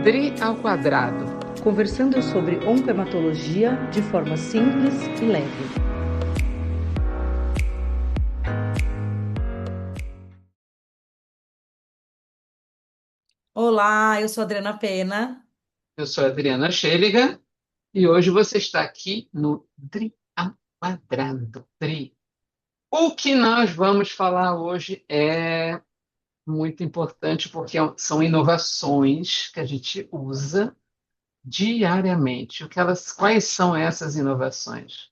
Tri ao quadrado. Conversando sobre oncohematologia de forma simples e leve. Olá, eu sou a Adriana Pena. Eu sou a Adriana Schelliga e hoje você está aqui no Tri ao quadrado. Tri. O que nós vamos falar hoje é muito importante porque são inovações que a gente usa diariamente. Quais são essas inovações?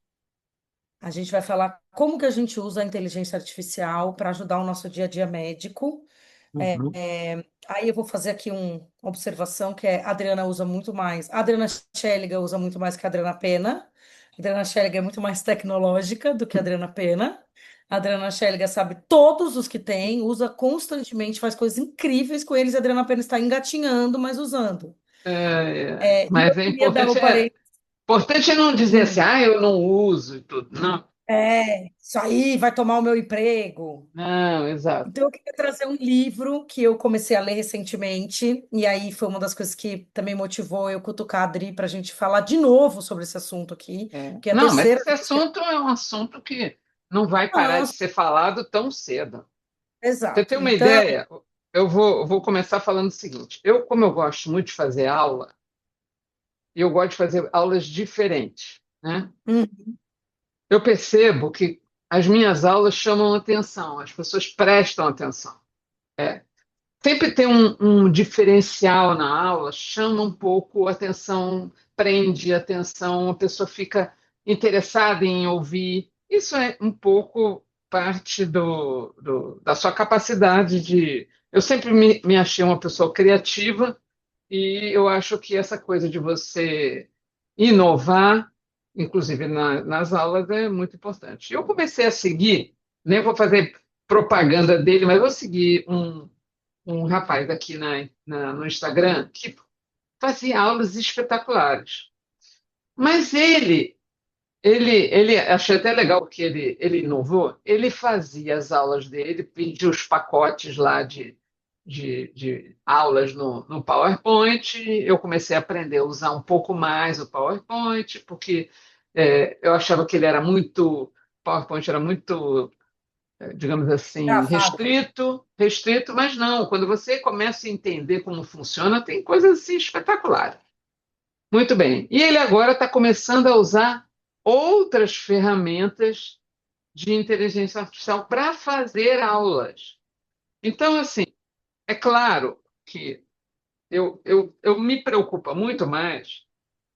A gente vai falar como que a gente usa a inteligência artificial para ajudar o nosso dia a dia médico. Uhum. Aí eu vou fazer aqui uma observação que é a Adriana usa muito mais. A Adriana Schelliga usa muito mais que a Adriana Pena. A Adriana Schelliga é muito mais tecnológica do que a Adriana Pena. A Adriana Schelliga sabe todos os que tem, usa constantemente, faz coisas incríveis com eles. A Adriana Pena está engatinhando, mas usando. E eu Mas queria dar o parênteses. importante é não dizer assim, eu não uso e tudo. Não, Isso aí vai tomar o meu emprego. não, exato. Então, eu queria trazer um livro que eu comecei a ler recentemente, e aí foi uma das coisas que também motivou eu cutucar a Adri para a gente falar de novo sobre esse assunto aqui, que é a Não, mas terceira esse vez que. assunto é um assunto que não vai parar Não, de ser falado tão cedo. Pra você exato. ter uma Então, ideia, eu vou começar falando o seguinte: como eu gosto muito de fazer aula, eu gosto de fazer aulas diferentes, né? hum, Eu percebo que as minhas aulas chamam atenção, as pessoas prestam atenção. Sempre tem um diferencial na aula, chama um pouco a atenção, prende a atenção, a pessoa fica interessada em ouvir. Isso é um pouco parte da sua capacidade de. Eu sempre me achei uma pessoa criativa e eu acho que essa coisa de você inovar, inclusive nas aulas, é muito importante. Eu comecei a seguir, nem vou fazer propaganda dele, mas vou seguir um rapaz aqui no Instagram que fazia aulas espetaculares. Mas achei até legal que ele inovou. Ele fazia as aulas dele, pedia os pacotes lá de aulas no PowerPoint. Eu comecei a aprender a usar um pouco mais o PowerPoint, porque eu achava que ele era muito. PowerPoint era muito digamos assim, gravado. restrito, mas não, quando você começa a entender como funciona, tem coisas assim espetaculares. Muito bem. E ele agora está começando a usar outras ferramentas de inteligência artificial para fazer aulas. Então, assim, é claro que eu me preocupa muito mais,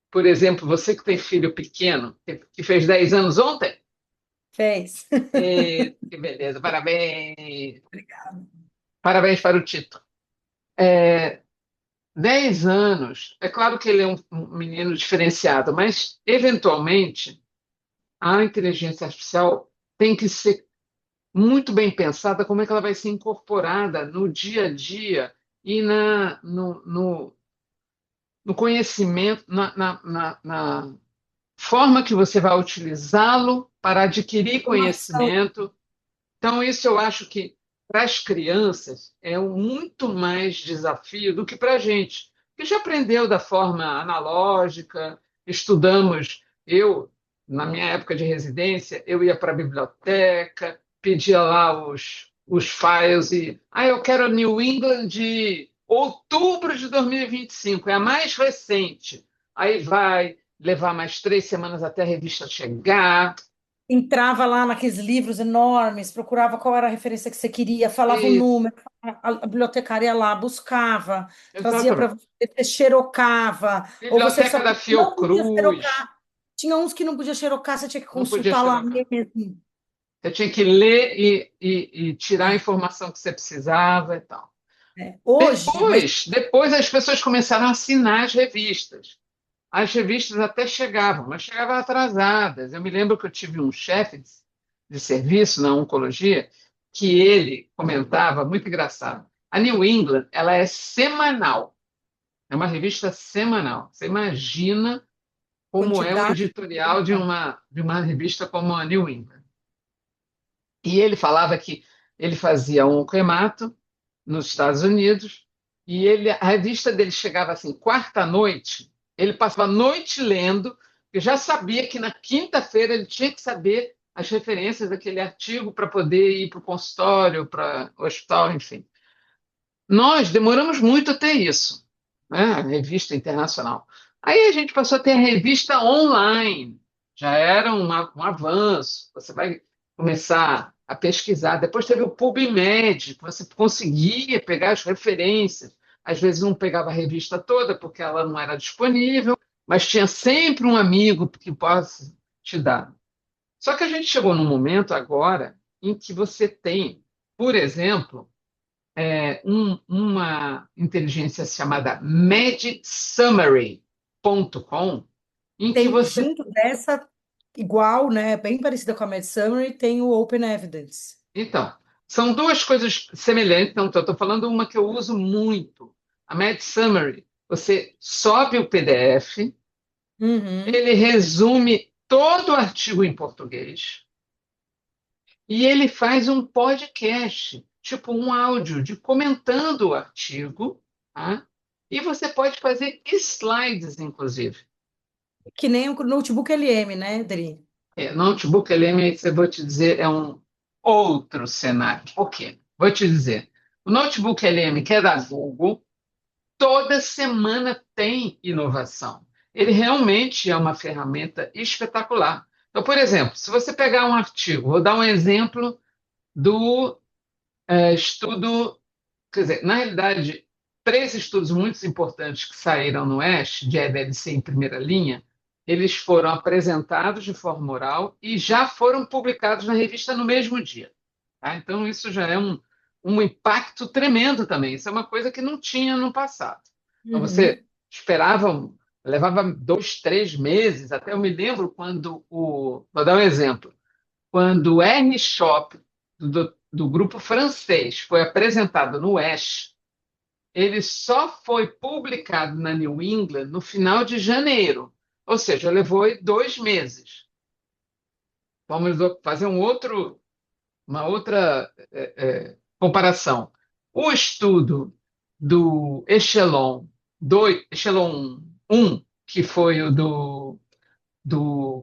por exemplo, você que tem filho pequeno, que fez 10 anos ontem, Fez. que beleza, parabéns, Obrigada. parabéns para o Tito. 10 anos, é claro que ele é um menino diferenciado, mas, eventualmente, a inteligência artificial tem que ser muito bem pensada como é que ela vai ser incorporada no dia a dia e no conhecimento, na forma que você vai utilizá-lo para adquirir Informação. conhecimento. Então, isso eu acho que para as crianças é muito mais desafio do que para a gente, que já aprendeu da forma analógica, estudamos. Na minha época de residência, eu ia para a biblioteca, pedia lá os files e. Eu quero a New England de outubro de 2025, é a mais recente. Aí vai levar mais 3 semanas até a revista chegar. Entrava lá naqueles livros enormes, procurava qual era a referência que você queria, falava o Isso, número, a bibliotecária ia lá, buscava, trazia para exatamente. você, você xerocava, ou você Biblioteca só da não podia Fiocruz, xerocar. Tinha uns que não podia xerocar, você tinha que não podia consultar lá xerocar. mesmo. Você tinha que ler e tirar a informação que você precisava e tal. Hoje, mas Depois as pessoas começaram a assinar as revistas. As revistas até chegavam, mas chegavam atrasadas. Eu me lembro que eu tive um chefe de serviço na oncologia que ele comentava, muito engraçado. A New England, ela é semanal, é uma revista semanal. Você imagina como é o quantidade. editorial de uma revista como a New England. E ele falava que ele fazia um oncohemato nos Estados Unidos, E a revista dele chegava assim, quarta-noite, ele passava a noite lendo, porque já sabia que na quinta-feira ele tinha que saber as referências daquele artigo para poder ir para o consultório, para o hospital, enfim. Nós demoramos muito até isso, né? A revista internacional. Aí a gente passou a ter a revista online, já era um avanço. Você vai começar a pesquisar. Depois teve o PubMed, que você conseguia pegar as referências. Às vezes não pegava a revista toda, porque ela não era disponível, mas tinha sempre um amigo que possa te dar. Só que a gente chegou num momento agora em que você tem, por exemplo, uma inteligência chamada medsummary.com, em que Tem você. junto dessa, igual, né? Bem parecida com a Med Summary, tem o Open Evidence. Então, são duas coisas semelhantes. Então, estou falando uma que eu uso muito. A MedSummary. Você sobe o PDF, Uhum. ele resume todo o artigo em português e ele faz um podcast, tipo um áudio de comentando o artigo, tá? E você pode fazer slides, inclusive. Que nem o notebook LM, né, Dri? Notebook LM, eu vou te dizer, é um outro cenário. Por quê? Vou te dizer. O Notebook LM, que é da Google, toda semana tem inovação. Ele realmente é uma ferramenta espetacular. Então, por exemplo, se você pegar um artigo, vou dar um exemplo do estudo, quer dizer, na realidade, três estudos muito importantes que saíram no Oeste, de EBLC em primeira linha, eles foram apresentados de forma oral e já foram publicados na revista no mesmo dia. Tá? Então, isso já é um impacto tremendo também. Isso é uma coisa que não tinha no passado. Então, você Uhum. esperava, levava 2, 3 meses, até eu me lembro quando vou dar um exemplo, quando o R-Shop do grupo francês foi apresentado no Oeste, ele só foi publicado na New England no final de janeiro, ou seja, levou 2 meses. Vamos fazer uma outra comparação. O estudo do Echelon 1, que foi o do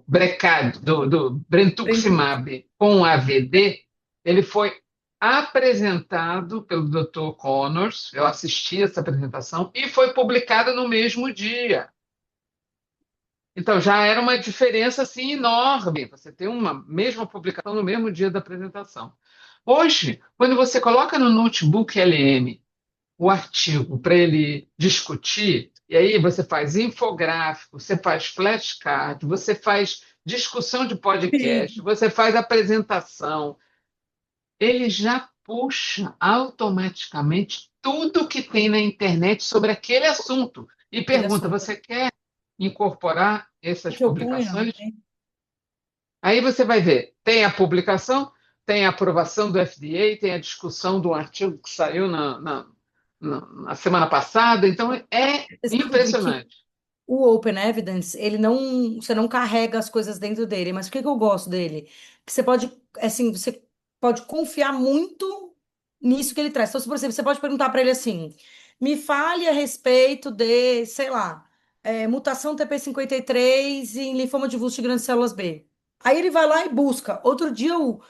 Brecad, do Brentuxi. Brentuximab com AVD, ele foi apresentado pelo Dr. Connors, eu assisti essa apresentação, e foi publicado no mesmo dia. Então já era uma diferença assim enorme, você ter uma mesma publicação no mesmo dia da apresentação. Hoje, quando você coloca no notebook LM o artigo para ele discutir, e aí você faz infográfico, você faz flashcard, você faz discussão de podcast, Sim. você faz apresentação, ele já puxa automaticamente tudo que tem na internet sobre aquele assunto e Aquele pergunta: assunto. você quer incorporar O essas que eu ponho, né? publicações? Aí você vai ver, tem a publicação, tem a aprovação do FDA, tem a discussão do artigo que saiu na semana passada, então é Você sabe, Dri, que impressionante. o Open Evidence, ele não, você não carrega as coisas dentro dele, mas por que que eu gosto dele? Que você pode, assim, você pode confiar muito nisso que ele traz. Então, se, por exemplo, você pode perguntar para ele assim: me fale a respeito de, sei lá, mutação TP53 em linfoma diffuse de grandes células B. Aí ele vai lá e busca. Outro dia eu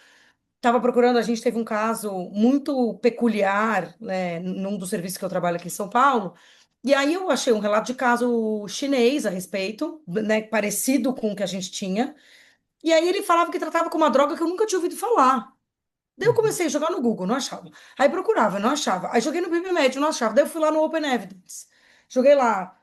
estava procurando, a gente teve um caso muito peculiar, né, num dos serviços que eu trabalho aqui em São Paulo. E aí eu achei um relato de caso chinês a respeito, né, parecido com o que a gente tinha. E aí ele falava que tratava com uma droga que eu nunca tinha ouvido falar. Daí eu Uhum. comecei a jogar no Google, não achava. Aí procurava, não achava. Aí joguei no PubMed, não achava. Daí eu fui lá no Open Evidence. Joguei lá,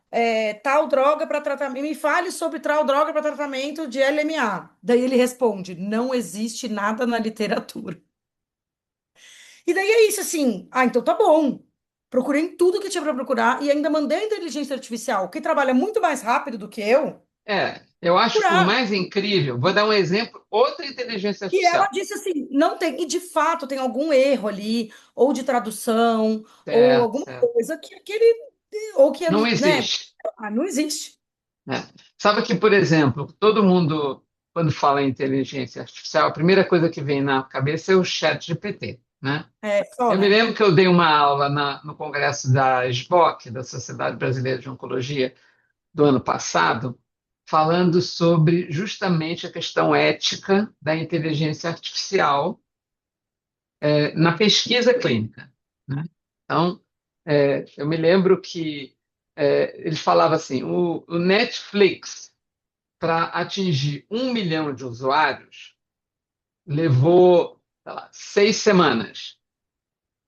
tal droga para tratamento. Me fale sobre tal droga para tratamento de LMA. Daí ele responde: não existe nada na literatura. E daí é isso, assim. Ah, então tá bom. Procurei em tudo que tinha para procurar e ainda mandei a inteligência artificial, que trabalha muito mais rápido do que eu, Eu acho que o procurar. mais incrível, vou dar um exemplo, outra inteligência E ela artificial. disse assim: não tem, e de fato tem algum erro ali, ou de tradução, ou Certo, alguma certo. coisa que aquele, ou que, Não né? existe. Ah, não existe. Né? Sabe que, por exemplo, todo mundo, quando fala em inteligência artificial, a primeira coisa que vem na cabeça é o chat GPT. né? É só, Eu me né? lembro que eu dei uma aula no congresso da SBOC, da Sociedade Brasileira de Oncologia, do ano passado, falando sobre justamente a questão ética da inteligência artificial na pesquisa clínica, né? Então, eu me lembro que ele falava assim, o Netflix, para atingir 1 milhão de usuários, levou, sei lá, 6 semanas.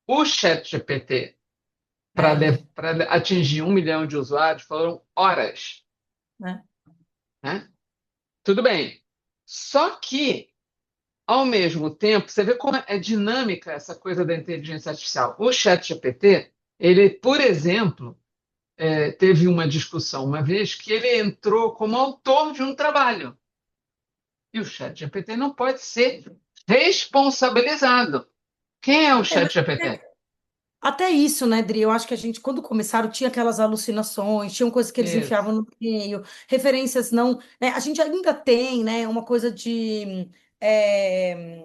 O ChatGPT, para É, atingir 1 milhão de usuários, foram horas, né? né? Tudo bem. Só que, ao mesmo tempo, você vê como é dinâmica essa coisa da inteligência artificial. O ChatGPT, ele, por exemplo, teve uma discussão uma vez que ele entrou como autor de um trabalho. E o ChatGPT não pode ser responsabilizado. Quem é o É, mas ChatGPT? até isso, né, Dri? Eu acho que a gente, quando começaram, tinha aquelas alucinações, tinham coisas que eles Isso. enfiavam no meio, referências não, né? A gente ainda tem, né, uma coisa de é,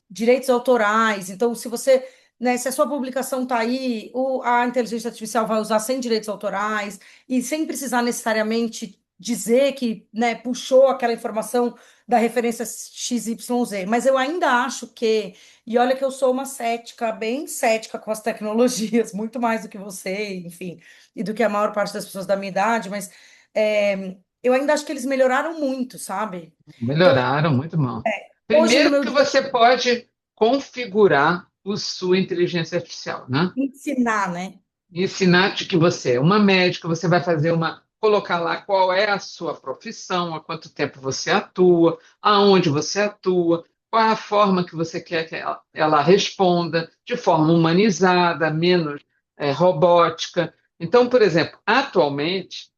direitos autorais. Então, se você, né, se a sua publicação tá aí, a inteligência artificial vai usar sem direitos autorais e sem precisar necessariamente dizer que, né, puxou aquela informação da referência XYZ. Mas eu ainda acho que e olha que eu sou uma cética, bem cética com as tecnologias, muito mais do que você, enfim, e do que a maior parte das pessoas da minha idade, mas eu ainda acho que eles melhoraram muito, sabe? Então, Melhoraram, muito bom. hoje no Primeiro meu que dia, você pode configurar a sua inteligência artificial, né? ensinar, né? Ensinar-te que você é uma médica, você vai fazer colocar lá qual é a sua profissão, há quanto tempo você atua, aonde você atua, qual é a forma que você quer que ela responda, de forma humanizada, menos robótica. Então, por exemplo, atualmente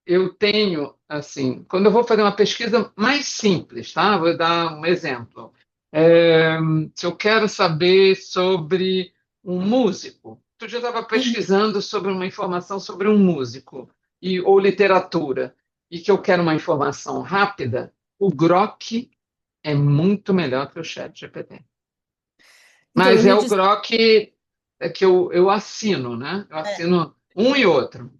eu tenho, assim, quando eu vou fazer uma pesquisa mais simples, tá? Vou dar um exemplo. É, Se eu quero saber sobre um músico, outro dia eu estava Uhum. pesquisando sobre uma informação sobre um músico ou literatura e que eu quero uma informação rápida, o Grok é muito melhor que o ChatGPT. Então, eu Mas é ia o dizer, Grok que eu assino, né? Eu assino um e outro.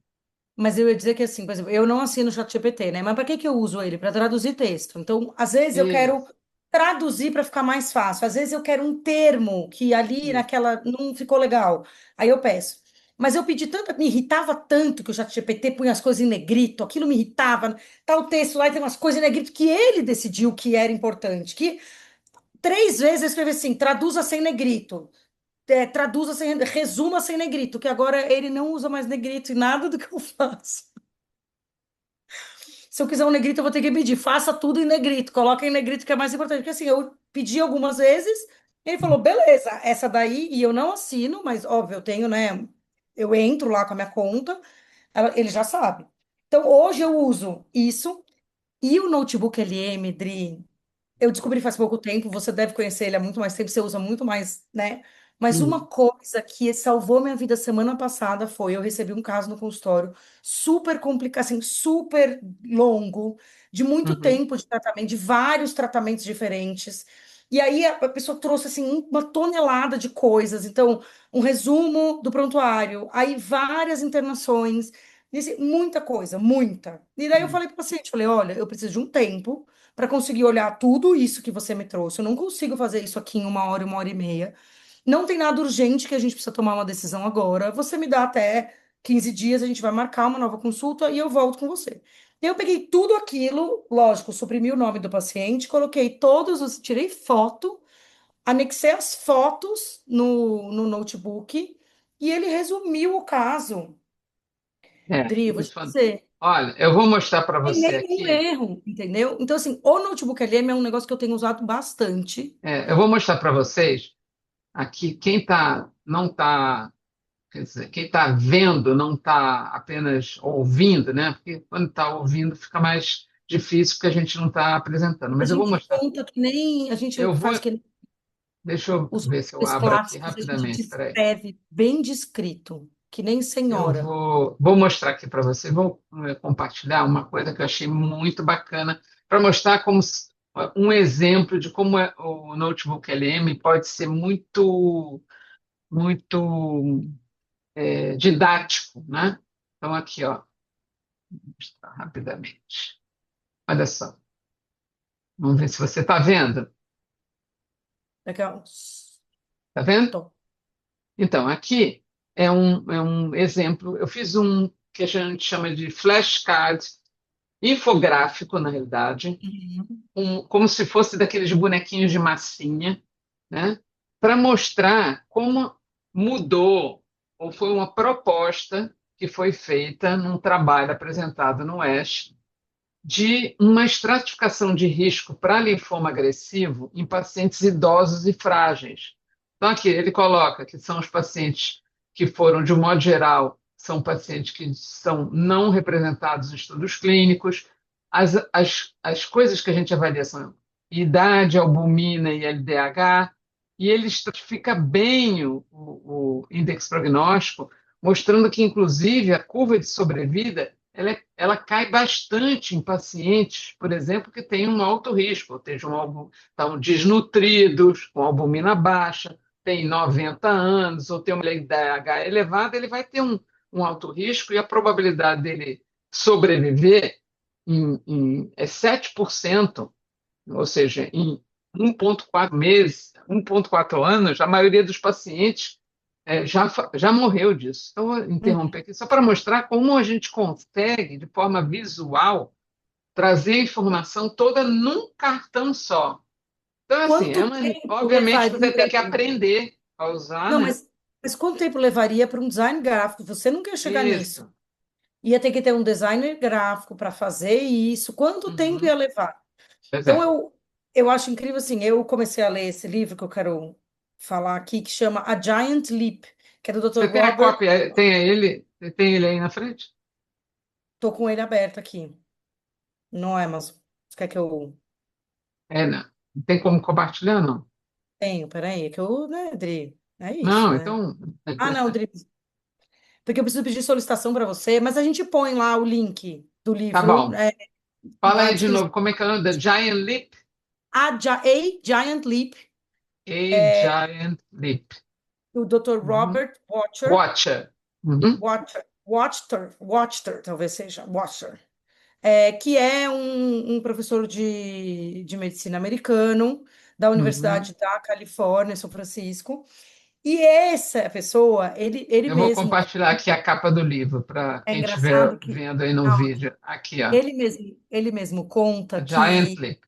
mas eu ia dizer que assim, por exemplo, eu não assino o ChatGPT, né? Mas para que que eu uso ele? Para traduzir texto. Então, às vezes eu quero Isso, traduzir para ficar mais fácil. Às vezes eu quero um termo que ali isso. naquela não ficou legal. Aí eu peço. Mas eu pedi tanto, me irritava tanto que o ChatGPT punha as coisas em negrito, aquilo me irritava. Tá o texto lá e tem umas coisas em negrito que ele decidiu que era importante. Que 3 vezes eu escrevi assim: traduza sem negrito. Traduza sem, resuma sem negrito, que agora ele não usa mais negrito em nada do que eu faço. Se eu quiser um negrito, eu vou ter que pedir. Faça tudo em negrito. Coloca em negrito, que é mais importante. Porque assim, eu pedi algumas vezes, ele falou, beleza, essa daí, e eu não assino, mas óbvio, eu tenho, né? Eu entro lá com a minha conta, ele já sabe. Então, hoje eu uso isso. E o notebook LM, Dri, eu descobri faz pouco tempo, você deve conhecer ele há muito mais tempo, você usa muito mais, né? Mas uma Hum, coisa que salvou minha vida semana passada foi, eu recebi um caso no consultório super complicado, assim, super longo, de muito uhum. tempo de tratamento, de vários tratamentos diferentes. E aí a pessoa trouxe assim uma tonelada de coisas. Então, um resumo do prontuário, aí várias internações, disse, muita coisa, muita. E daí eu falei para o paciente, falei, olha, eu preciso de um tempo para conseguir olhar tudo isso que você me trouxe. Eu não consigo fazer isso aqui em 1 hora e meia. Não tem nada urgente que a gente precisa tomar uma decisão agora. Você me dá até 15 dias, a gente vai marcar uma nova consulta e eu volto com você. Eu peguei tudo aquilo, lógico, suprimi o nome do paciente, coloquei todos os, tirei foto, anexei as fotos no notebook e ele resumiu o caso. Dri, vou te Isso. dizer, Olha, eu vou mostrar para tem você nenhum aqui. erro, entendeu? Então, assim, o notebook LM é um negócio que eu tenho usado bastante. Eu vou mostrar para vocês aqui não está, quer dizer, quem está vendo não está apenas ouvindo, né? Porque quando está ouvindo fica mais difícil porque a gente não está apresentando. A Mas eu vou gente mostrar. conta que nem a gente Eu vou, faz que nem deixa eu os ver se eu nomes abro aqui clássicos, a gente rapidamente. Peraí. descreve bem descrito, que nem Eu senhora. vou mostrar aqui para você. Vou compartilhar uma coisa que eu achei muito bacana para mostrar como um exemplo de como o Notebook LM pode ser muito didático, né? Então, aqui, ó, vou mostrar rapidamente. Olha só, vamos ver se você está vendo. Daqui a Está vendo? tô. Então, aqui é um exemplo. Eu fiz um que a gente chama de flashcard infográfico, na realidade, Uhum. como se fosse daqueles bonequinhos de massinha, né? Para mostrar como mudou, ou foi uma proposta que foi feita num trabalho apresentado no Oeste, de uma estratificação de risco para linfoma agressivo em pacientes idosos e frágeis. Então, aqui ele coloca que são os pacientes que foram, de um modo geral, são pacientes que são não representados em estudos clínicos. As coisas que a gente avalia são idade, albumina e LDH, e ele estratifica bem o índice prognóstico, mostrando que, inclusive, a curva de sobrevida ela cai bastante em pacientes, por exemplo, que têm um alto risco, ou estão desnutridos, com albumina baixa, têm 90 anos, ou têm uma LDH elevada, ele vai ter um alto risco e a probabilidade dele sobreviver é 7%, ou seja, em 1,4 meses, 1,4 anos, a maioria dos pacientes já morreu disso. Então, vou Uhum. interromper aqui só para mostrar como a gente consegue, de forma visual, trazer a informação toda num cartão só. Então, assim, Quanto tempo obviamente que você tem levaria? que aprender a usar, Não, né? mas quanto tempo levaria para um design gráfico? Você nunca ia chegar nisso. Isso. Ia ter que ter um designer gráfico para fazer isso. Quanto tempo ia Uhum. levar? Pois Então, é. eu acho incrível, assim, eu comecei a ler esse livro que eu quero falar aqui, que chama A Giant Leap, que é do Dr. Você tem a Robert. cópia, tem ele aí na frente? Tô com ele aberto aqui no Amazon. Você quer que eu É, não. Não tem como compartilhar, não. tenho? Peraí, é que eu, né, Dri? É isso, Não, né? então. Ah, não, Dri, porque eu preciso pedir solicitação para você, mas a gente põe lá o link do Tá livro, bom. né, Fala na aí de descrição. novo, como é que é o nome? The Giant Leap? A Giant Leap, A Giant Leap. do Dr. Uhum. Robert Watcher, Watcher. Uhum. Watcher, talvez seja, Watcher, que é um professor de medicina americano da Uhum. Universidade da Califórnia, São Francisco. E essa pessoa, ele Eu vou mesmo, compartilhar aqui a capa do livro para é quem estiver engraçado que vendo aí no ah, vídeo. Aqui, ó. ele mesmo conta A Giant que Leap.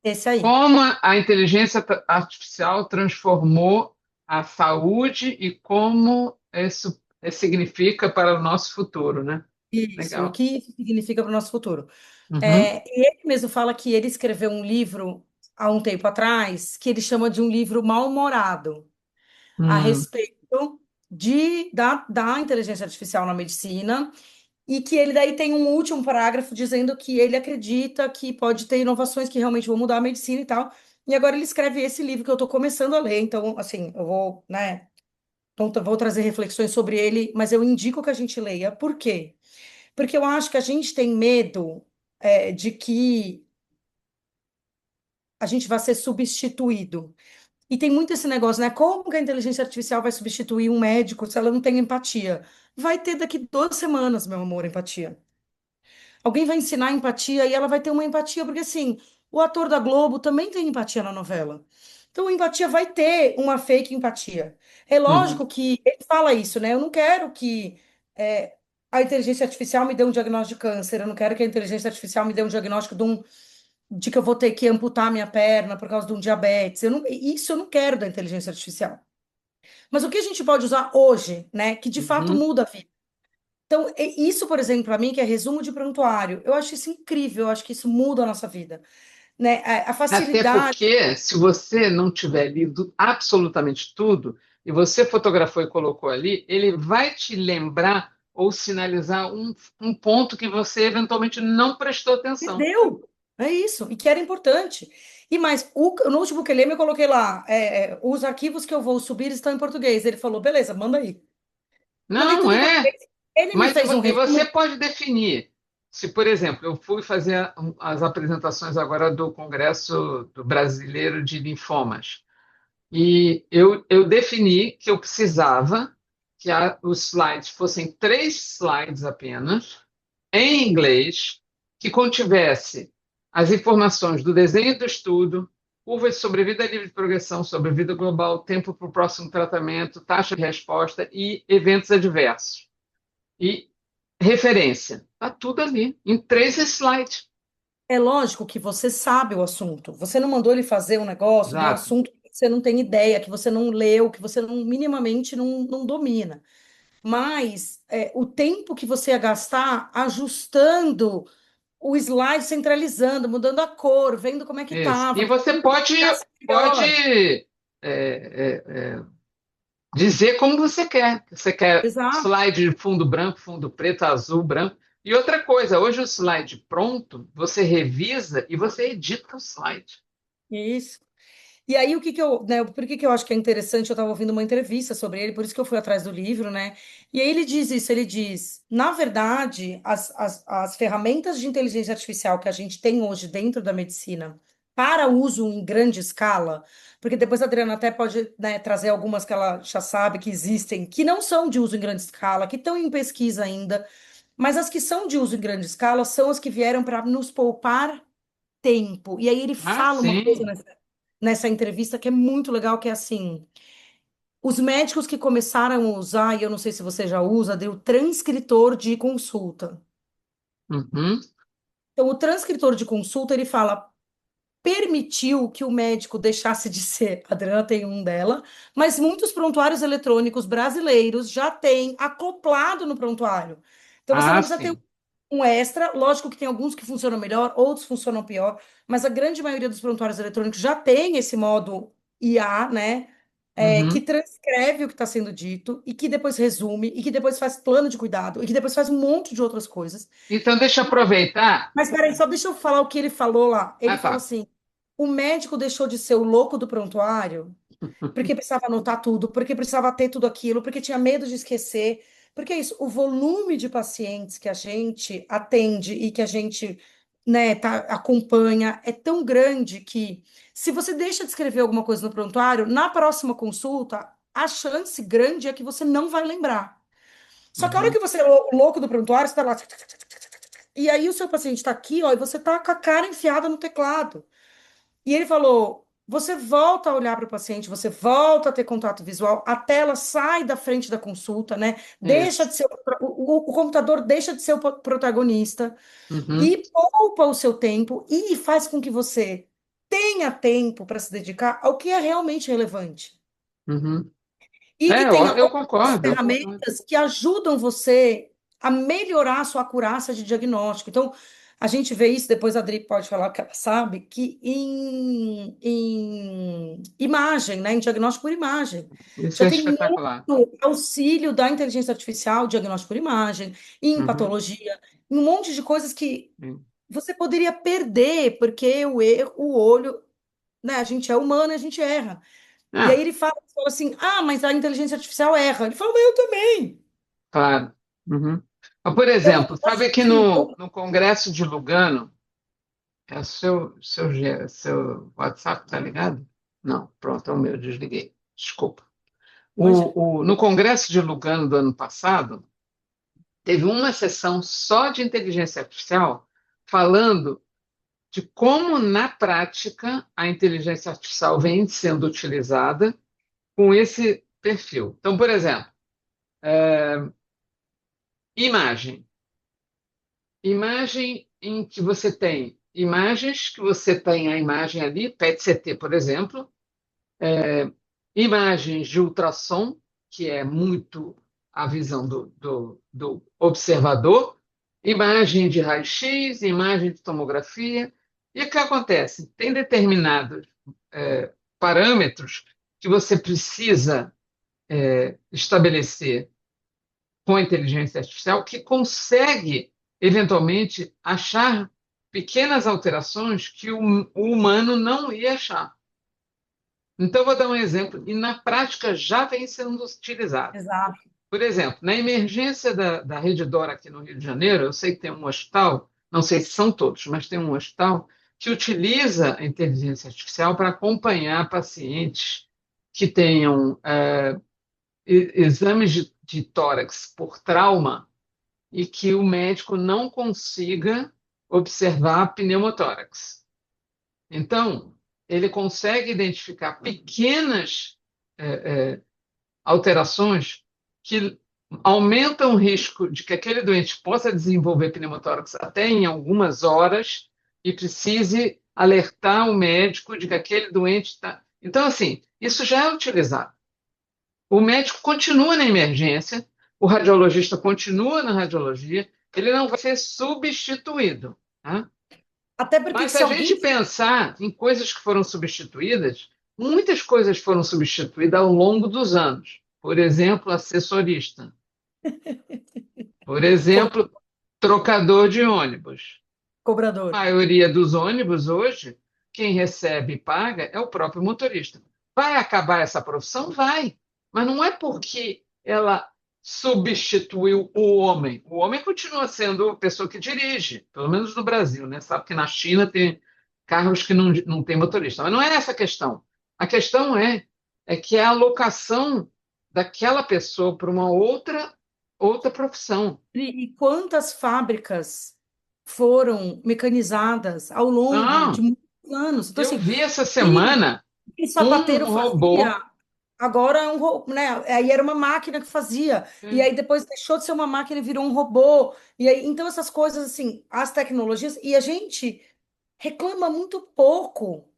esse aí. Como a inteligência artificial transformou a saúde e como isso significa para o nosso futuro, né? Isso, e o Legal. que isso significa para o nosso futuro. Uhum. E ele mesmo fala que ele escreveu um livro há um tempo atrás, que ele chama de um livro mal-humorado, a Hum. respeito da inteligência artificial na medicina, e que ele daí tem um último parágrafo dizendo que ele acredita que pode ter inovações que realmente vão mudar a medicina e tal. E agora ele escreve esse livro que eu estou começando a ler, então, assim, eu vou, né, vou trazer reflexões sobre ele, mas eu indico que a gente leia. Por quê? Porque eu acho que a gente tem medo, de que a gente vai ser substituído. E tem muito esse negócio, né? Como que a inteligência artificial vai substituir um médico se ela não tem empatia? Vai ter daqui 2 semanas, meu amor, empatia. Alguém vai ensinar empatia e ela vai ter uma empatia, porque assim, o ator da Globo também tem empatia na novela. Então, a empatia vai ter uma fake empatia. É Uhum. lógico que ele fala isso, né? Eu não quero que é, a inteligência artificial me dê um diagnóstico de câncer, eu não quero que a inteligência artificial me dê um diagnóstico de que eu vou ter que amputar minha perna por causa de um diabetes. Isso eu não quero da inteligência artificial. Mas o que a gente pode usar hoje, né, que de fato Uhum. muda a vida? Então, isso, por exemplo, para mim, que é resumo de prontuário, eu acho isso incrível, eu acho que isso muda a nossa vida, né? A Até facilidade. porque, se você não tiver lido absolutamente tudo, e você fotografou e colocou ali, ele vai te lembrar ou sinalizar um ponto que você eventualmente não prestou atenção. Perdeu. É isso, e que era importante. E mais, no último que ele eu coloquei lá, os arquivos que eu vou subir estão em português. Ele falou, beleza, manda aí. Mandei Não tudo em é, português. Ele me mas fez um e você resumo. pode definir. se, por exemplo, eu fui fazer as apresentações agora do Congresso do Brasileiro de Linfomas, e eu defini que eu precisava que os slides fossem 3 slides apenas, em inglês, que contivesse as informações do desenho do estudo, curvas de sobrevida livre de progressão, sobrevida global, tempo para o próximo tratamento, taxa de resposta e eventos adversos. E referência. Está tudo ali, em 3 slides. É lógico que você sabe o assunto. Você não mandou ele fazer um negócio de um Exato. assunto que você não tem ideia, que você não leu, que você não minimamente não domina. Mas o tempo que você ia gastar ajustando o slide, centralizando, mudando a cor, vendo como é que Isso. estava, E para você que ficasse melhor. pode dizer como você quer. Você quer Exato. slide de fundo branco, fundo preto, azul, branco. E outra coisa, hoje o slide pronto, você revisa e você edita o slide. Isso. E aí, o que que eu, né, por que que eu acho que é interessante? Eu estava ouvindo uma entrevista sobre ele, por isso que eu fui atrás do livro, né? E aí ele diz isso, ele diz, na verdade, as ferramentas de inteligência artificial que a gente tem hoje dentro da medicina para uso em grande escala, porque depois a Adriana até pode, né, trazer algumas que ela já sabe que existem, que não são de uso em grande escala, que estão em pesquisa ainda, mas as que são de uso em grande escala são as que vieram para nos poupar tempo. E aí ele Ah, fala uma coisa sim. nessa entrevista que é muito legal, que é assim, os médicos que começaram a usar, e eu não sei se você já usa, deu transcritor de consulta. Uhum. Então, o transcritor de consulta, ele fala, permitiu que o médico deixasse de ser, a Adriana tem um dela, mas muitos prontuários eletrônicos brasileiros já têm acoplado no prontuário. Então, você não Ah, precisa ter sim. um extra, lógico que tem alguns que funcionam melhor, outros funcionam pior, mas a grande maioria dos prontuários eletrônicos já tem esse modo IA, né? Que Uhum. transcreve o que está sendo dito e que depois resume e que depois faz plano de cuidado e que depois faz um monte de outras coisas. Então, deixa eu aproveitar. Mas peraí, só deixa eu falar o que ele falou lá. Ele Ah, falou tá. assim: o médico deixou de ser o louco do prontuário porque precisava anotar tudo, porque precisava ter tudo aquilo, porque tinha medo de esquecer. Porque é isso, o volume de pacientes que a gente atende e que a gente, né, acompanha é tão grande que se você deixa de escrever alguma coisa no prontuário, na próxima consulta, a chance grande é que você não vai lembrar. Só que a hora Uhum. que você é o louco do prontuário, você está lá. E aí o seu paciente está aqui, ó, e você está com a cara enfiada no teclado. E ele falou: você volta a olhar para o paciente, você volta a ter contato visual, a tela sai da frente da consulta, né? Deixa Isso. de ser o computador deixa de ser o protagonista Uhum. e poupa o seu tempo e faz com que você tenha tempo para se dedicar ao que é realmente relevante. Uhum. E que tenha Eu outras concordo, eu concordo. ferramentas que ajudam você a melhorar a sua acurácia de diagnóstico. Então, a gente vê isso, depois a Adri pode falar que ela sabe, que em imagem, né, em diagnóstico por imagem, Isso já é tem espetacular. muito auxílio da inteligência artificial, diagnóstico por imagem, em Uhum. patologia, em um monte de coisas que Sim. você poderia perder, porque o erro, o olho, né, a gente é humano, e a gente erra. E aí Ah, ele fala assim: ah, mas a inteligência artificial erra. Ele fala, mas eu também. claro. Uhum. Mas, por Então, exemplo, eu acho sabe que assim, no Congresso de Lugano, é o seu WhatsApp tá ligado? Não, pronto, é o meu, desliguei. Desculpa. imagina. No Congresso de Lugano do ano passado, teve uma sessão só de inteligência artificial falando de como, na prática, a inteligência artificial vem sendo utilizada com esse perfil. Então, por exemplo, imagem. Imagem em que você tem imagens, que você tem a imagem ali, PET-CT, por exemplo, imagens de ultrassom, que é muito a visão do observador, imagem de raio-x, imagem de tomografia. E o que acontece? Tem determinados parâmetros que você precisa estabelecer com a inteligência artificial que consegue, eventualmente, achar pequenas alterações que o humano não ia achar. Então, vou dar um exemplo, e na prática já vem sendo utilizado. Exato. Por exemplo, na emergência da Rede Dora aqui no Rio de Janeiro, eu sei que tem um hospital, não sei se são todos, mas tem um hospital que utiliza a inteligência artificial para acompanhar pacientes que tenham exames de tórax por trauma e que o médico não consiga observar pneumotórax. Então, ele consegue identificar pequenas alterações que aumentam o risco de que aquele doente possa desenvolver pneumotórax até em algumas horas e precise alertar o médico de que aquele doente está. Então, assim, isso já é utilizado. O médico continua na emergência, o radiologista continua na radiologia, ele não vai ser substituído, tá? Até porque Mas se se a alguém gente pensar em coisas que foram substituídas, muitas coisas foram substituídas ao longo dos anos. Por exemplo, assessorista. Por cobra- exemplo, trocador de ônibus. A cobrador. maioria dos ônibus hoje, quem recebe e paga é o próprio motorista. Vai acabar essa profissão? Vai. Mas não é porque ela substituiu o homem. O homem continua sendo a pessoa que dirige, pelo menos no Brasil, né? Sabe que na China tem carros que não tem motorista. Mas não é essa a questão. A questão é que é a alocação daquela pessoa para uma outra profissão. E quantas fábricas foram mecanizadas ao longo de Não, muitos anos? Então, eu assim, vi essa e semana o um sapateiro robô. fazia, agora é um, né? Aí era uma máquina que fazia, e aí depois deixou de ser uma máquina e virou um robô. E aí, então essas coisas assim, as tecnologias, e a gente reclama muito pouco.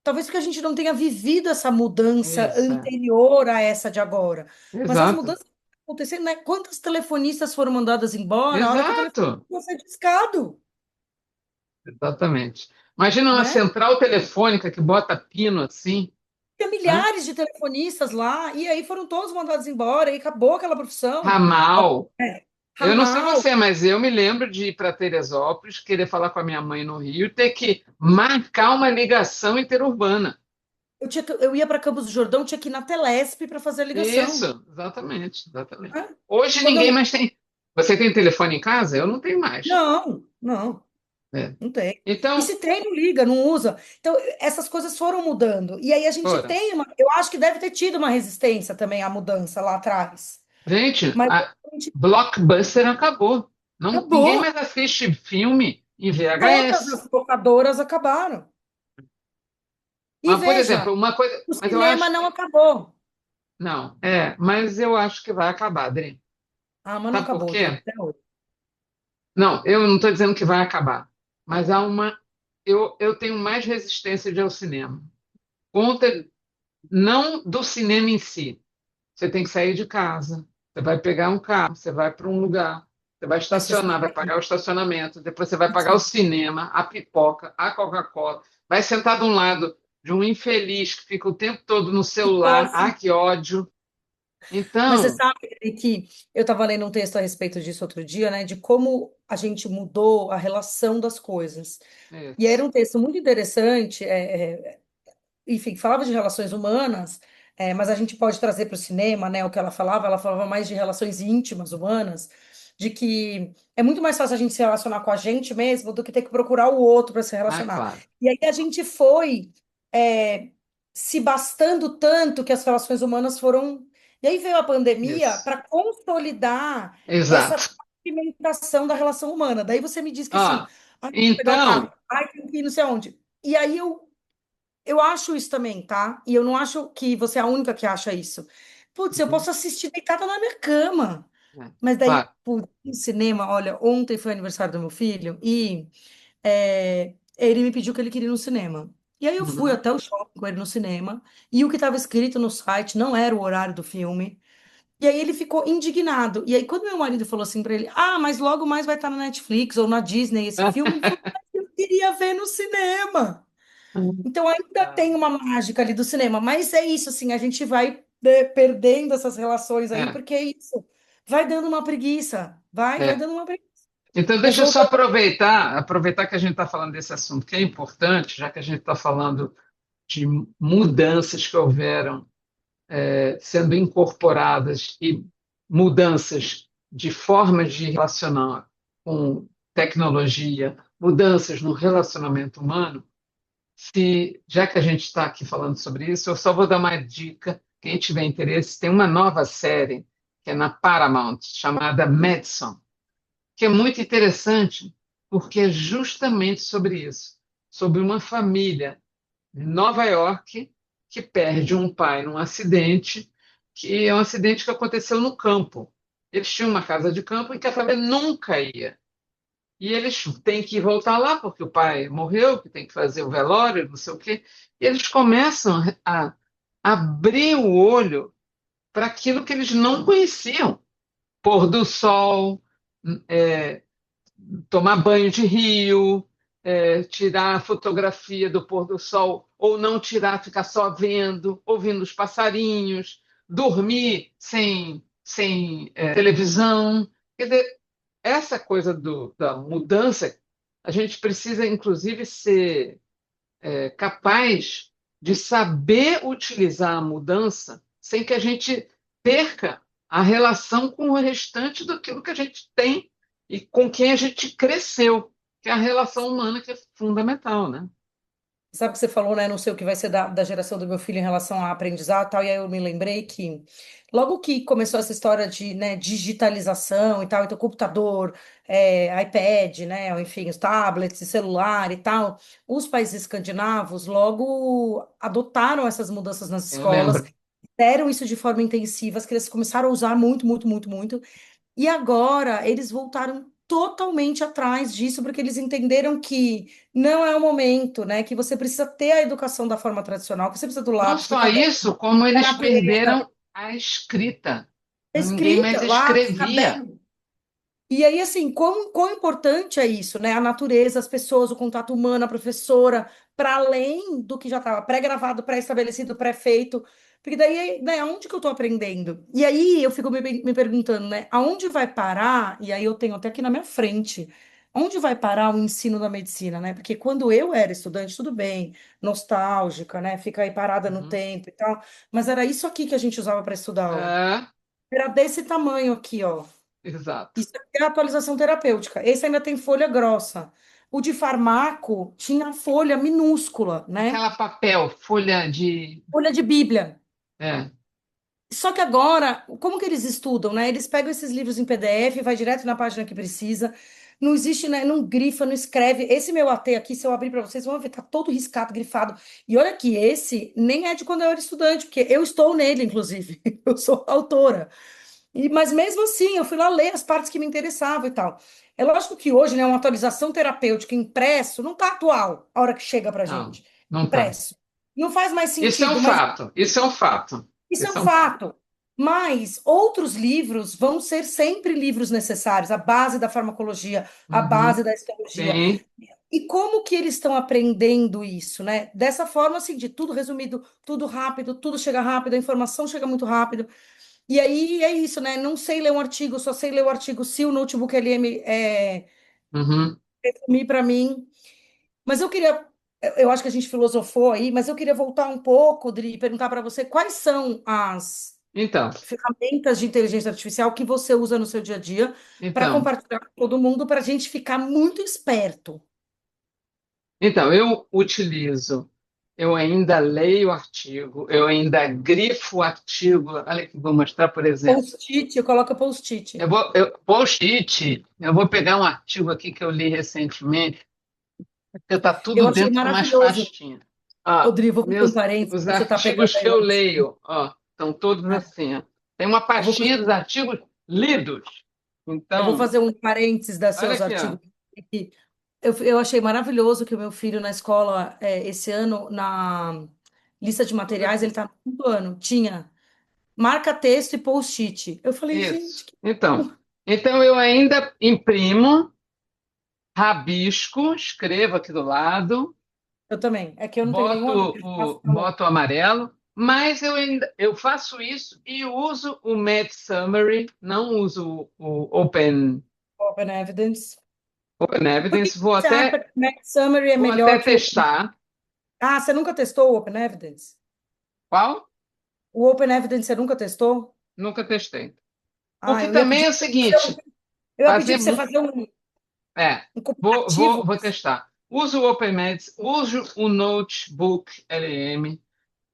Talvez porque a gente não tenha vivido essa mudança Isso, anterior a essa de agora. Mas as exato, mudanças que estão acontecendo, né? Quantas telefonistas foram mandadas embora a hora que o telefone exato, foi discado, exatamente. Imagina uma né? central telefônica que bota pino assim, Tinha né? milhares de telefonistas lá, e aí foram todos mandados embora, e acabou aquela profissão. Ramal. É, Eu não sei ramal. você, mas eu me lembro de ir para Teresópolis, querer falar com a minha mãe no Rio, e ter que marcar uma ligação interurbana. Eu ia para Campos do Jordão, tinha que ir na Telesp para fazer a ligação. Isso, exatamente, exatamente. Né? Hoje Quando ninguém eu... mais tem. Você tem telefone em casa? Eu não tenho mais. Não, não. É. Não tem. E Então, se tem, não liga, não usa. Então, essas coisas foram mudando. E aí a gente ora, tem uma. Eu acho que deve ter tido uma resistência também à mudança lá atrás. gente, Mas a a gente Blockbuster acabou. Não, ninguém acabou. mais assiste filme em Todas VHS. as locadoras acabaram. E Mas, por veja, exemplo, uma coisa. o Mas eu cinema acho não que. acabou. Não, mas eu acho que vai acabar, Adri. Ah, mas não Sabe por acabou, Diogo, quê? até hoje. Não, eu não estou dizendo que vai acabar. Mas há uma. Eu tenho mais resistência de ir ao cinema. Conta não do cinema em si. Você tem que sair de casa, você vai pegar um carro, você vai para um lugar, você vai Vai ser estacionar, vai sofrido. pagar o estacionamento, depois você vai pagar o Sim. cinema, a pipoca, a Coca-Cola, vai sentar de um lado de um infeliz que fica o tempo todo no Que celular, tosse. que ódio. Mas você Então, sabe que eu estava lendo um texto a respeito disso outro dia, né? De como a gente mudou a relação das coisas. E era isso. um texto muito interessante, enfim, falava de relações humanas, mas a gente pode trazer para o cinema, né, o que ela falava mais de relações íntimas humanas, de que é muito mais fácil a gente se relacionar com a gente mesmo do que ter que procurar o outro para se Ah, relacionar. claro. E aí a gente foi é, se bastando tanto que as relações humanas foram. E aí veio a pandemia Isso. para consolidar essa Exato. fragmentação da relação humana. Daí você me diz que assim, Ah, ai, tem que pegar o então, carro, ai, tem que ir não sei aonde. E aí eu acho isso também, tá? E eu não acho que você é a única que acha isso. Putz, eu uhum, posso assistir deitada na minha cama. Mas daí, claro. putz, no cinema, olha, ontem foi aniversário do meu filho e ele me pediu que ele queria ir no cinema. E aí eu fui Uhum. até o shopping com ele no cinema e o que estava escrito no site não era o horário do filme. E aí ele ficou indignado. E aí quando meu marido falou assim pra ele, ah, mas logo mais vai estar na Netflix ou na Disney esse filme, ele falou, mas eu queria ver no cinema. Então ainda tem uma mágica ali do cinema, mas é isso, assim, a gente vai perdendo essas relações aí, É, porque é isso, vai dando uma preguiça, vai é. dando uma preguiça. Então, Mas deixa eu só voltando, aproveitar que a gente está falando desse assunto, que é importante, já que a gente está falando de mudanças que houveram sendo incorporadas e mudanças de formas de relacionar com tecnologia, mudanças no relacionamento humano, se, já que a gente está aqui falando sobre isso, eu só vou dar uma dica. Quem tiver interesse, tem uma nova série que é na Paramount, chamada Madison, que é muito interessante, porque é justamente sobre isso, sobre uma família em Nova York que perde um pai num acidente, que é um acidente que aconteceu no campo. Eles tinham uma casa de campo em que a família nunca ia. E eles têm que voltar lá porque o pai morreu, que tem que fazer o velório, não sei o quê. E eles começam a abrir o olho para aquilo que eles não conheciam. Pôr do sol, é, tomar banho de rio, tirar fotografia do pôr do sol, ou não tirar, ficar só vendo, ouvindo os passarinhos, dormir sem televisão. Quer dizer, essa coisa da mudança, a gente precisa, inclusive, ser capaz de saber utilizar a mudança sem que a gente perca a relação com o restante daquilo que a gente tem e com quem a gente cresceu, que é a relação humana, que é fundamental, né? Sabe o que você falou, né? Não sei o que vai ser da geração do meu filho em relação a aprendizado e tal, e aí eu me lembrei que logo que começou essa história de, né, digitalização e tal, então computador, iPad, né, ou enfim, os tablets, celular e tal, os países escandinavos logo adotaram essas mudanças nas Eu escolas, lembro. deram isso de forma intensiva, as crianças começaram a usar muito, muito, muito, muito, e agora eles voltaram totalmente atrás disso, porque eles entenderam que não é o momento, né? Que você precisa ter a educação da forma tradicional, que você precisa do Não lápis, do só caderno, isso, como da eles natureza, perderam a escrita. Ninguém mais escrita, lápis, escrevia. caderno. E aí, assim, quão importante é isso, né? A natureza, as pessoas, o contato humano, a professora, para além do que já estava pré-gravado, pré-estabelecido, pré-feito. Porque daí, né, aonde que eu estou aprendendo? E aí eu fico me perguntando, né, aonde vai parar? E aí eu tenho até aqui na minha frente, onde vai parar o ensino da medicina, né? Porque quando eu era estudante, tudo bem, nostálgica, né? Fica aí parada no Uhum. tempo e tal. Mas era isso aqui que a gente usava para estudar, ó. É, Era desse tamanho aqui, ó. exato. Isso aqui é a atualização terapêutica. Esse ainda tem folha grossa. O de farmaco tinha folha minúscula, né? Aquela papel, folha de. Folha de Bíblia. É. Só que agora, como que eles estudam, né? Eles pegam esses livros em PDF, vai direto na página que precisa. Não existe, né? Não grifa, não escreve. Esse meu AT aqui, se eu abrir para vocês, vão ver, tá todo riscado, grifado. E olha que esse nem é de quando eu era estudante, porque eu estou nele, inclusive. Eu sou autora. Mas mesmo assim, eu fui lá ler as partes que me interessavam e tal. É lógico que hoje, né, uma atualização terapêutica impresso não está atual a hora que chega para Não, gente. não tá. Impresso. Não faz mais Isso é um sentido, mas fato. Isso é um fato. isso é um Isso é um fato. fato. Mas outros livros vão ser sempre livros necessários, a base da farmacologia, a Uhum. base da histologia. Sim. E como que eles estão aprendendo isso, né? Dessa forma, assim, de tudo resumido, tudo rápido, tudo chega rápido, a informação chega muito rápido. E aí é isso, né? Não sei ler um artigo, só sei ler o artigo se o notebook LM Uhum. resumir para mim. Mas eu queria, eu acho que a gente filosofou aí, mas eu queria voltar um pouco, Dri, e perguntar para você quais são as Então, ferramentas de inteligência artificial que você usa no seu dia a dia para então, compartilhar com todo mundo, para a gente ficar muito esperto. eu utilizo, eu ainda leio o artigo, eu ainda grifo o artigo. Olha que vou mostrar, por exemplo. Post-it, coloca post-it. Post-it, eu vou pegar um artigo aqui que eu li recentemente, porque está Eu tudo achei dentro de umas maravilhoso. pastinhas. Ó, Rodrigo, vou fazer um parênteses, os você está pegando artigos que aí o eu artigo. leio, ó, estão todos Né? assim, ó. Tem uma Eu vou pastinha fazer, dos artigos lidos. eu vou Então, fazer um parênteses dos olha seus aqui, ó. artigos. Eu achei maravilhoso que o meu filho na escola, esse ano, na lista de Tudo materiais, ele aqui. está no quinto ano, tinha marca-texto e post-it. Eu falei, gente, Isso. Então eu ainda imprimo, rabisco, escrevo aqui do lado, eu também. É que eu não tenho nenhum boto amigo que faça na mão. boto o amarelo, mas eu faço isso e uso o Med Summary, não uso o Open Evidence. Open Por que Evidence. que você acha que o Math Summary é Vou até melhor que o Open... testar. Ah, você nunca testou o Open Evidence? Qual? O Open Evidence você nunca testou? Nunca testei. Ah, Porque também é o seguinte, eu ia pedir fazer para você mu- fazer é, um vou comparativo. testar. Uso o OpenMeds, uso o Notebook LM,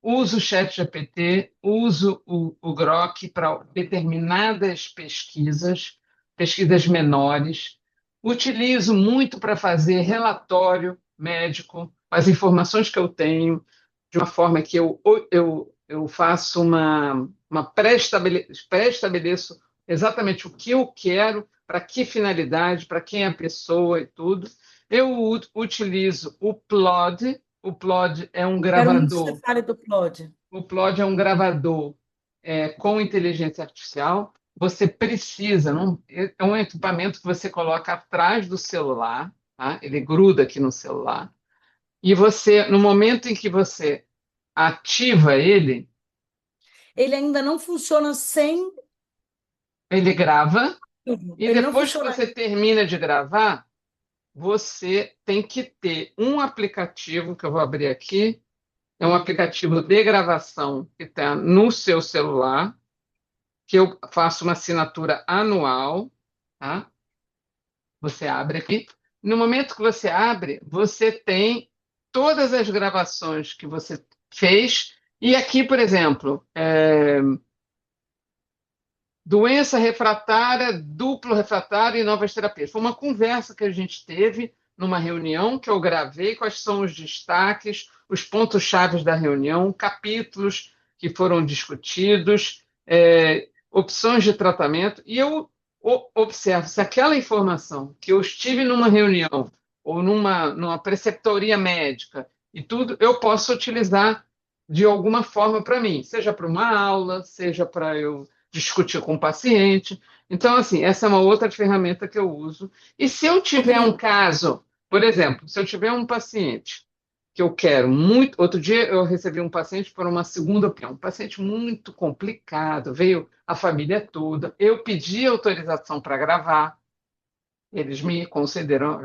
uso o ChatGPT, uso o Grok para determinadas pesquisas, pesquisas menores. Utilizo muito para fazer relatório médico, as informações que eu tenho, de uma forma que eu faço uma pré-estabeleço exatamente o que eu quero, para que finalidade, para quem é a pessoa e tudo. Eu utilizo o Plod. O Plod é um Quero muito que você gravador. fale do Plod. O Plod é um gravador com inteligência artificial. Você precisa, é um equipamento que você coloca atrás do celular, tá? Ele gruda aqui no celular. E você, no momento em que você ativa ele, Ele ainda não funciona sem ele grava. tudo. E Ele não depois que funciona. você termina de gravar, você tem que ter um aplicativo que eu vou abrir aqui. É um aplicativo de gravação que está no seu celular, que eu faço uma assinatura anual, tá? Você abre aqui. No momento que você abre, você tem todas as gravações que você fez. E aqui, por exemplo, doença refratária, duplo refratário e novas terapias. Foi uma conversa que a gente teve numa reunião que eu gravei, quais são os destaques, os pontos-chave da reunião, capítulos que foram discutidos, opções de tratamento, e eu observo se aquela informação que eu estive numa reunião ou numa preceptoria médica e tudo, eu posso utilizar de alguma forma para mim, seja para uma aula, seja para eu discutir com o paciente. Então, assim, essa é uma outra ferramenta que eu uso. E se eu tiver um Rodrigo, caso, por exemplo, se eu tiver um paciente que eu quero muito. Outro dia eu recebi um paciente para uma segunda opinião, um paciente muito complicado, veio a família toda. Eu pedi autorização para gravar, eles me concederam.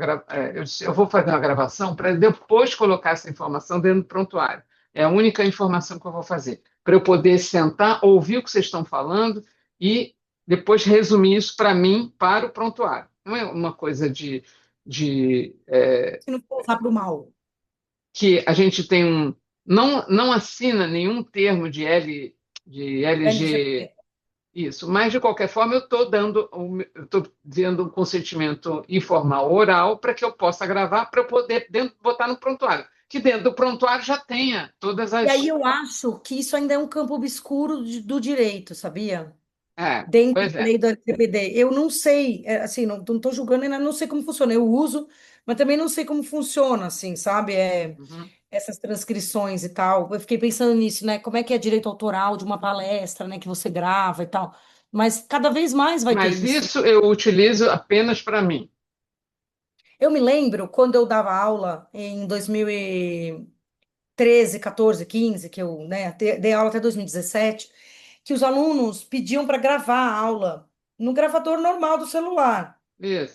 Eu disse, eu vou fazer uma gravação para depois colocar essa informação dentro do prontuário. É a única informação que eu vou fazer, para eu poder sentar, ouvir o que vocês estão falando e depois resumir isso para mim, para o prontuário. Não é uma coisa de se não for usar para o mal. que a gente tem não assina nenhum termo de LG, LGPD. isso, mas de qualquer forma eu estou dando um consentimento informal oral para que eu possa gravar, para eu poder botar no prontuário, que dentro do prontuário já tenha todas E aí as. eu acho que isso ainda é um campo obscuro do direito, sabia? Dentro Pois da é. lei do LGPD. Eu não sei, assim, não estou julgando, ainda não sei como funciona. Eu uso, mas também não sei como funciona, assim, sabe? Uhum. Essas transcrições e tal. Eu fiquei pensando nisso, né? Como é que é direito autoral de uma palestra, né? Que você grava e tal. Mas cada vez mais vai ter Mas isso. isso eu utilizo apenas para mim. Eu me lembro quando eu dava aula em 2013, 14, 15, que eu, né, dei aula até 2017, que os alunos pediam para gravar a aula no gravador normal do celular.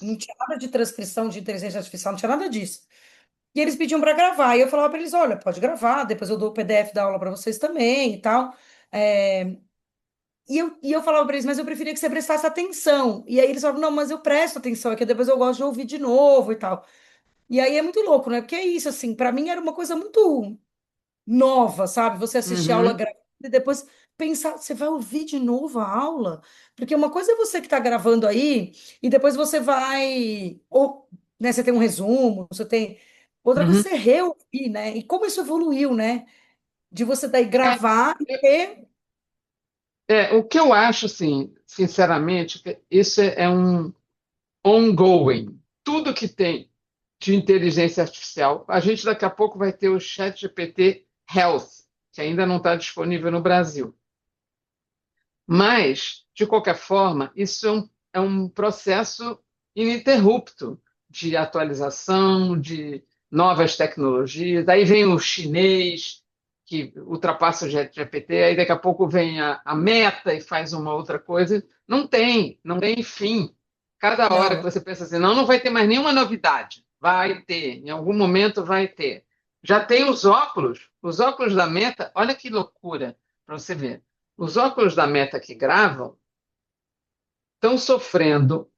Não Isso. tinha nada de transcrição de inteligência artificial, não tinha nada disso. E eles pediam para gravar. E eu falava para eles: olha, pode gravar, depois eu dou o PDF da aula para vocês também e tal. É, e eu falava para eles, mas eu preferia que você prestasse atenção. E aí eles falavam: não, mas eu presto atenção, é que depois eu gosto de ouvir de novo e tal. E aí é muito louco, né? Porque é isso, assim, para mim era uma coisa muito nova, sabe? Você assistir a aula Uhum. gravada e depois pensar, você vai ouvir de novo a aula? Porque uma coisa é você que está gravando aí e depois você vai, ou, né, você tem um resumo, você tem. Outra coisa é Uhum. você reouvir, né? E como isso evoluiu, né? De você daí É, gravar e ter. o que eu acho, assim, sinceramente, que isso é um ongoing. Tudo que tem de inteligência artificial, a gente daqui a pouco vai ter o ChatGPT Health, que ainda não está disponível no Brasil. Mas, de qualquer forma, isso é um processo ininterrupto de atualização, de novas tecnologias. Aí vem o chinês, que ultrapassa o GPT, aí daqui a pouco vem a Meta e faz uma outra coisa. Não tem fim. Cada hora que Não, você pensa assim, não, não vai ter mais nenhuma novidade. Vai ter, em algum momento vai ter. Já tem os óculos da Meta, olha que loucura para você ver. Os óculos da Meta que gravam, estão sofrendo,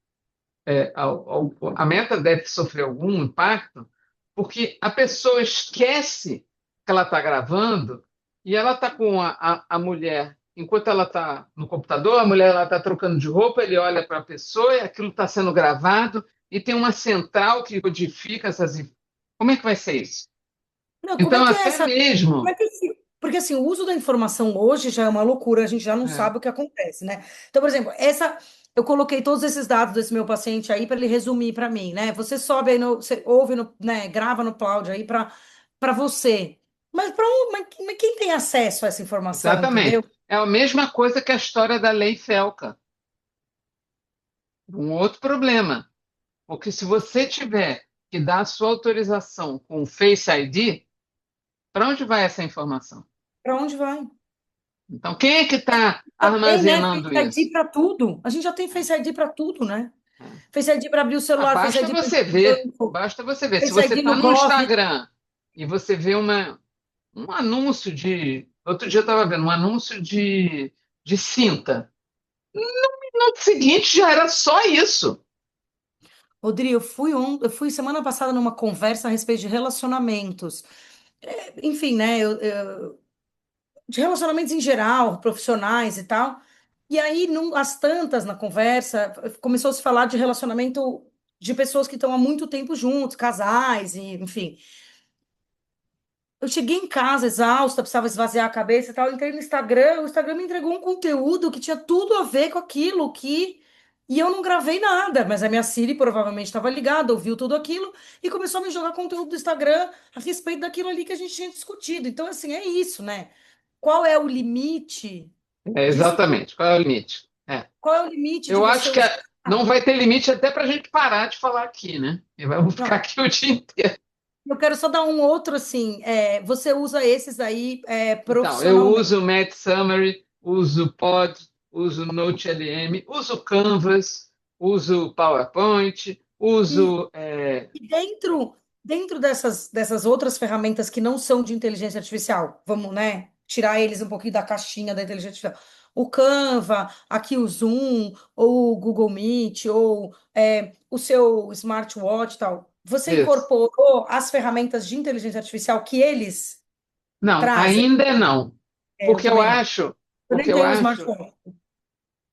a meta deve sofrer algum impacto, porque a pessoa esquece que ela está gravando e ela está com a mulher, enquanto ela está no computador, a mulher está trocando de roupa, ele olha para a pessoa e aquilo está sendo gravado e tem uma central que codifica essas. Como é que vai ser isso? Não, como é Então, que é até essa. Como mesmo. é que porque assim, o uso da informação hoje já é uma loucura, a gente já não É, sabe o que acontece, né? Então, por exemplo, essa eu coloquei todos esses dados desse meu paciente aí para ele resumir para mim, né? Você sobe aí no, você ouve no, né, grava no cloud aí para você. Mas mas quem tem acesso a essa informação, entendeu? exatamente. É a mesma coisa que a história da lei Felca. Um outro problema. Porque se você tiver que dar a sua autorização com o Face ID, para onde vai essa informação? Para onde vai? Então, quem é que está Já tem, né? armazenando Face ID isso? para tudo. A gente já tem Face ID para tudo, né? É. Face ID para abrir o Ah, celular, Face basta ID para você abrir o ver, banco, basta você ver. Se Face você ID está no no Gov. Instagram e você vê um anúncio de. Outro dia eu estava vendo um anúncio de cinta. No minuto seguinte já era só isso. Rodrigo, eu fui semana passada numa conversa a respeito de relacionamentos. Enfim, né? De relacionamentos em geral, profissionais e tal. E aí, às tantas na conversa, começou a se falar de relacionamento de pessoas que estão há muito tempo juntos, casais, e, enfim. Eu cheguei em casa exausta, precisava esvaziar a cabeça e tal. Entrei no Instagram, o Instagram me entregou um conteúdo que tinha tudo a ver com aquilo que. E eu não gravei nada, mas a minha Siri provavelmente estava ligada, ouviu tudo aquilo e começou a me jogar conteúdo do Instagram a respeito daquilo ali que a gente tinha discutido. Então, assim, é isso, né? Qual é o limite É, disso tudo? exatamente. Qual é o limite? É. Qual é o limite de Eu você acho que usar? não vai ter limite até para a gente parar de falar aqui, né? E vamos ficar Não, aqui o dia inteiro. eu quero só dar um outro assim. Você usa esses aí Então, eu profissionalmente. uso o Math Summary, uso o Pod, uso o NoteLM, uso o Canvas, uso o PowerPoint, uso. E dentro dessas outras ferramentas que não são de inteligência artificial, vamos, né, tirar eles um pouquinho da caixinha da inteligência artificial. O Canva, aqui o Zoom, ou o Google Meet, ou o seu smartwatch e tal. Você Isso. incorporou as ferramentas de inteligência artificial que eles Não, trazem? ainda não. Eu Porque eu também não. acho, Eu porque nem eu tenho um acho smartphone.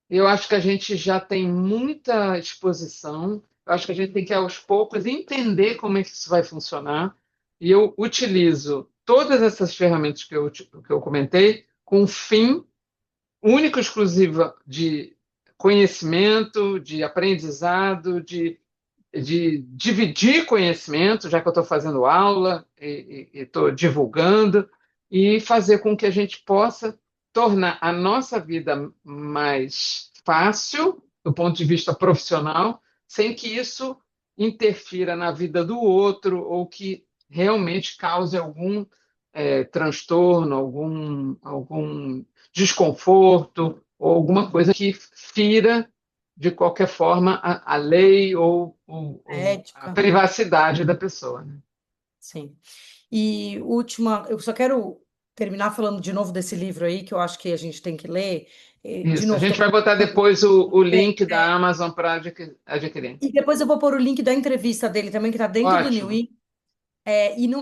Eu acho que a gente já tem muita exposição. Eu acho que a gente tem que, aos poucos, entender como é que isso vai funcionar. E eu utilizo todas essas ferramentas que eu comentei com o fim único e exclusivo de conhecimento, de aprendizado, de dividir conhecimento, já que eu estou fazendo aula e estou divulgando, e fazer com que a gente possa tornar a nossa vida mais fácil, do ponto de vista profissional, sem que isso interfira na vida do outro ou que realmente cause algum transtorno, algum desconforto ou alguma coisa que fira de qualquer forma, a lei ou a Ética, privacidade da pessoa, né? sim. E última, eu só quero terminar falando de novo desse livro aí, que eu acho que a gente tem que ler. De Isso. A novo, gente tô... vai botar depois o link da Amazon para adquirir. E depois eu vou pôr o link da entrevista dele também, que está dentro do New. Ótimo.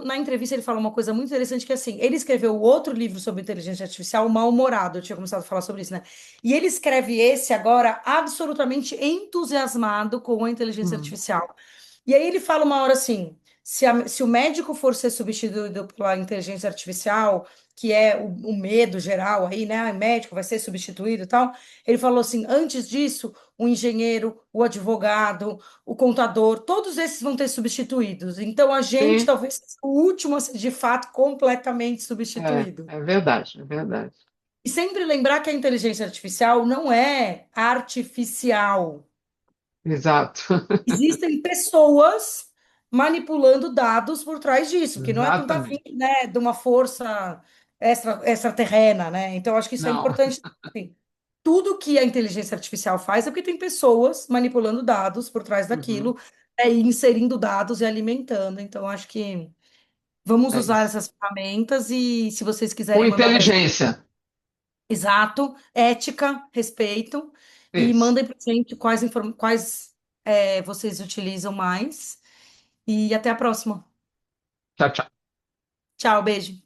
Na entrevista ele fala uma coisa muito interessante, que é assim, ele escreveu outro livro sobre inteligência artificial, o Mal-Humorado, eu tinha começado a falar sobre isso, né? E ele escreve esse agora absolutamente entusiasmado com a inteligência Hum. artificial. E aí ele fala uma hora assim, se o médico for ser substituído pela inteligência artificial, que é o medo geral aí, né? Ah, médico vai ser substituído e tal. Ele falou assim, antes disso, o engenheiro, o advogado, o contador, todos esses vão ter substituídos. Então, a gente Sim, talvez seja o último a ser, de fato, completamente é, substituído. é verdade, é verdade. E sempre lembrar que a inteligência artificial não é artificial. Exato. Existem pessoas manipulando dados por trás disso, que não é que tá vindo, Exatamente. né, de uma força extraterrena, né? Então, acho que isso é Não. importante. Assim, tudo que a inteligência artificial faz é porque tem pessoas manipulando dados por trás Uhum. daquilo, e inserindo dados e alimentando. Então, acho que vamos É usar isso. essas ferramentas e se vocês Com quiserem mandar para gente, inteligência. exato, ética, respeito. e Isso. mandem pra gente quais vocês utilizam mais. E até a próxima. Tchau, tchau. Tchau, beijo.